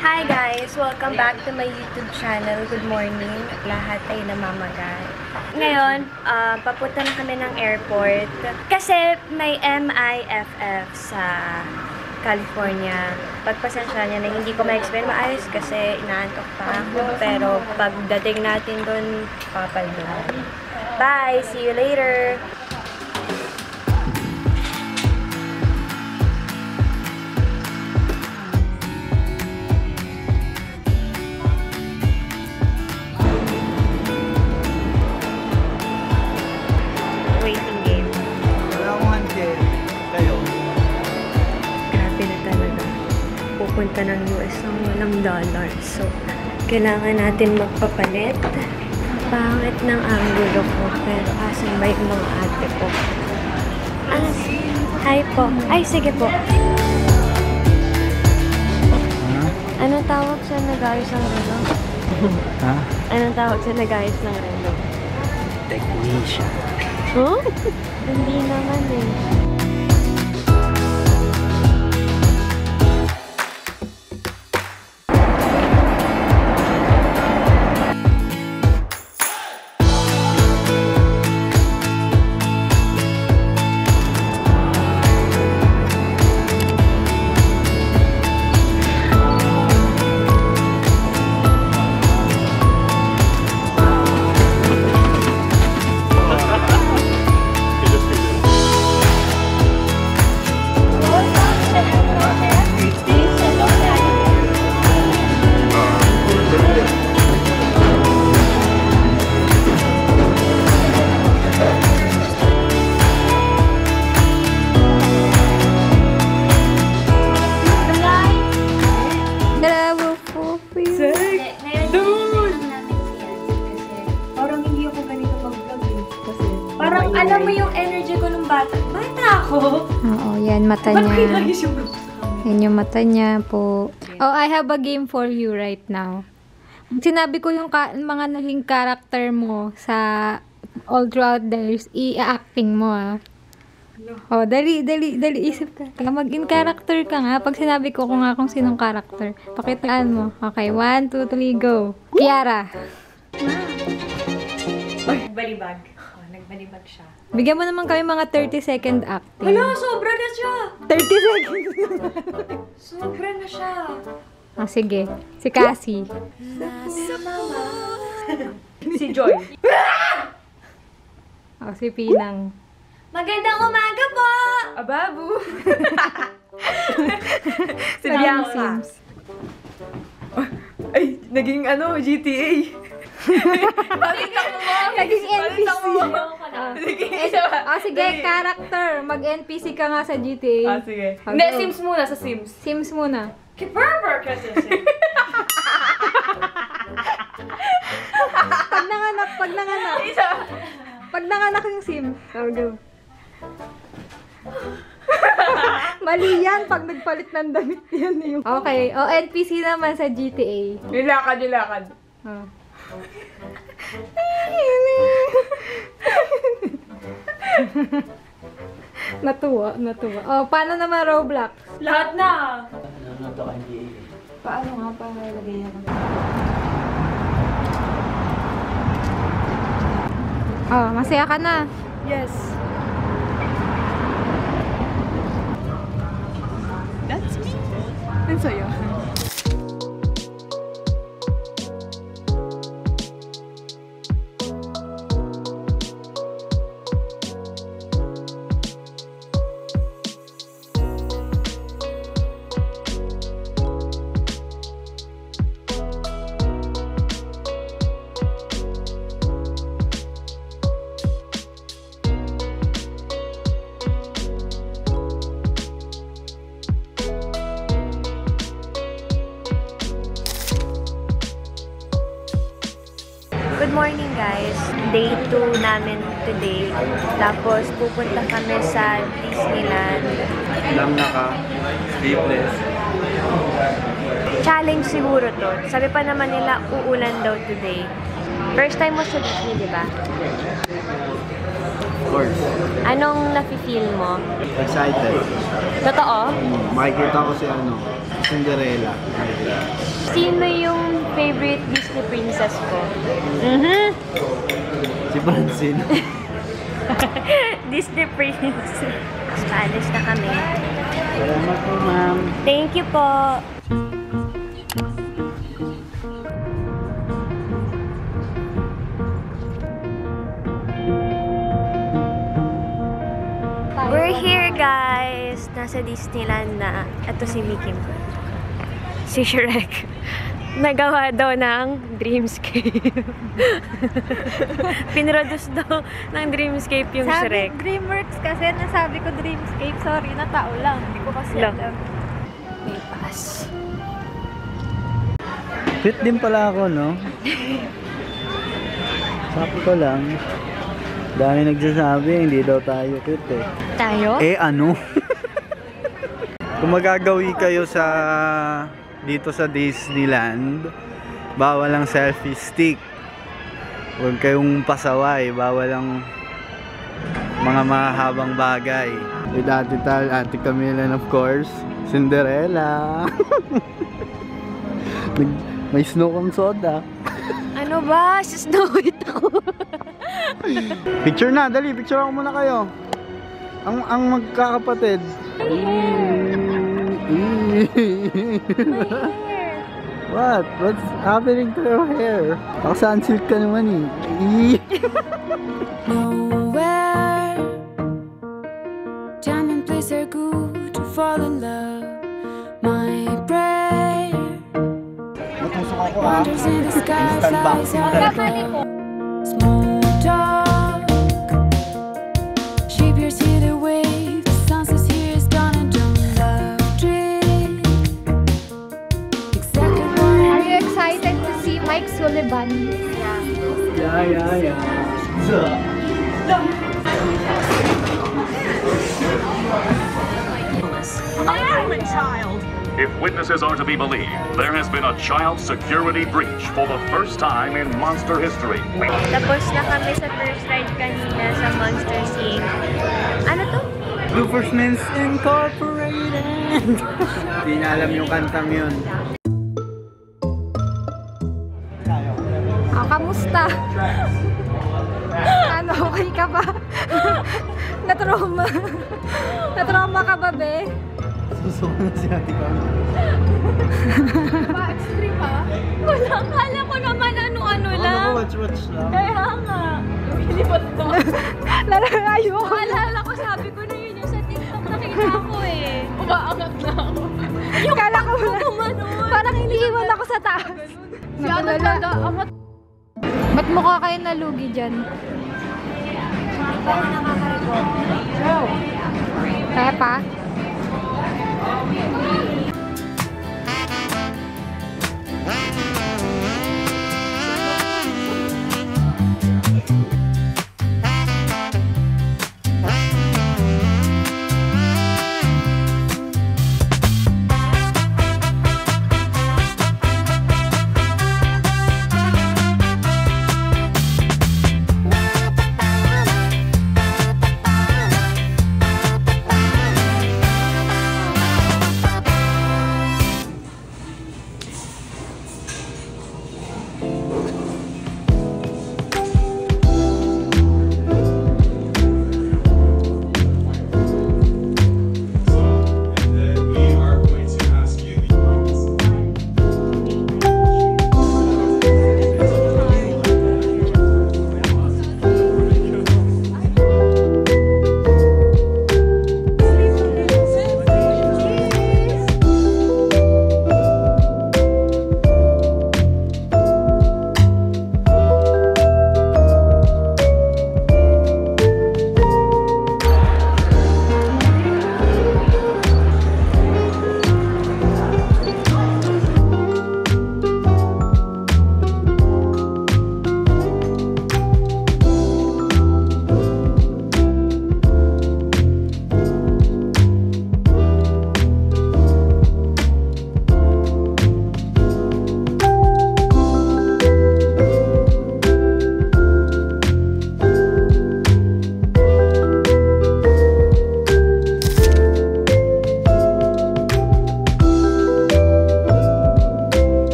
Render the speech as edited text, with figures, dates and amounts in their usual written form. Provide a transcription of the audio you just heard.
Hi guys! Welcome back to my YouTube channel. Good morning. Lahat ay namamagay. Ngayon, papunta na kami ng airport. Kasi may MIFF sa California. Pagpasensya niya na hindi ko ma-explain maayos kasi inaantok pa ako. Pero pagdating natin doon, papalduhan. Bye! See you later! Pupunta ng US ng walang dollar. So, kailangan natin magpapalit. Pangit ng angulo ko. Pero asan ba yung mga ate ko? Hi po. Ay, sige po. Anong tawag sa nag-ayos ng relo? Ha? Anong tawag sa nag-ayos ng relo? Technician. Huh? Hindi naman eh. Parang alam mo yung energy ko nung bata. Bata ako! Oo, yan mata niya. Yan yung mata niya po. Oh, I have a game for you right now. Sinabi ko yung mga naging character mo sa all throughout the years, i-acting mo Oh, dali, isip ka. Mag-in character ka nga. Pag sinabi ko kung sinong character, pakitaan mo. Okay, 1, 2, 3, go. Kiara. Balibag. Nagbalibag siya. Bigyan mo naman kami mga 30-second acting. Wala, sobra na siya! 30 seconds! Sobra na siya! Sige. Si Cassie. Si Joy. Si Pinang. Magandang umaga po! Ababu! Si Bianca. Sims. Ay, naging GTA. Naging NPC. Sige, Dali. character. Mag-NPC ka nga sa GTA. Sige. Go. Hindi, Sims muna sa Sims. Sims muna. Kiperber ka sa Sims. Pag nanganak yung Sims. Go. Mali yan pag nagpalit ng damit yan yung... Okay. NPC naman sa GTA. Nilakad. Oh. Natuwa. Oh, paano naman Roblox? Lahat na! Paano nga para lagay yan? Oh, masaya ka na. Yes. That's me. Ang saya. Good morning guys! Day 2 namin today. Tapos pupunta kami sa Disneyland. Lang naka, sleepless. Challenge siguro to. Sabi pa naman nila uulan daw today. First time mo sa Disney, di ba? Of course. Anong nafe-feel mo? Excited. Totoo? Makikita ko si Cinderella. Sino yung favorite Disney princess ko? Si Francine. Disney princess. Spanish na kami. Salamat po, ma'am. Thank you po. We're here, guys. Nasa Disneyland na. Ito si Mickey Mouse. Si Shrek. Nagawa daw ng Dreamscape. Pinroduce daw ng Dreamscape yung Shrek. Dreamworks kasi, nasabi ko Dreamscape. Sorry, natao lang. Hindi ko kasi Lang. alam. May pass. Fit din pala ako, no? Sabi ko lang. Dami nagsasabi, hindi daw tayo fit eh. Tayo? Eh ano? Kung magagawi kayo sa dito sa Disneyland, bawal ang selfie stick. Huwag kayong pasaway, bawal ang mga mahabang bagay. With Ate Tal, Ate Camila, and of course, Cinderella. May snow kang soda. Ano ba? Si Snow White ako. Picture na, dali, picture ako muna kayo. Ang magkakapatid. What? What's happening to your hair? Nakasunsilk ka naman eh. Nowhere, time and place are good to fall in love. My prayer wanders in the sky, flies out. Small talk, she appears here the wave, the sun says here is gone and don't love drift. Exactly what Are you excited to see Mike Sullivan? Yeah. If witnesses are to be believed, there has been a child security breach for the first time in monster history. Tapos na kami sa first ride kanina sa Monster Inc. Ano to? Bloopersmans Incorporated. Hindi na alam yung kantang yun. Kamusta? Ano, okay ka ba? Na-trauma. Na-trauma ka ba, be? Susuko na si Ate Camila. Extreme ha? Wala, kala ko naman ano-ano lang. Watch lang. Kaya nga. Pinipot to. Lalayo ko. Naalala ko, sabi ko na yun yung sa TikTok nakita ko eh. Umaangat na ako. Yung kala ko parang iniiwan ako sa taas. Natulala. Ba't mukha kayo nalugi dyan? Hindi pa ako nakaka-report. Kaya pa?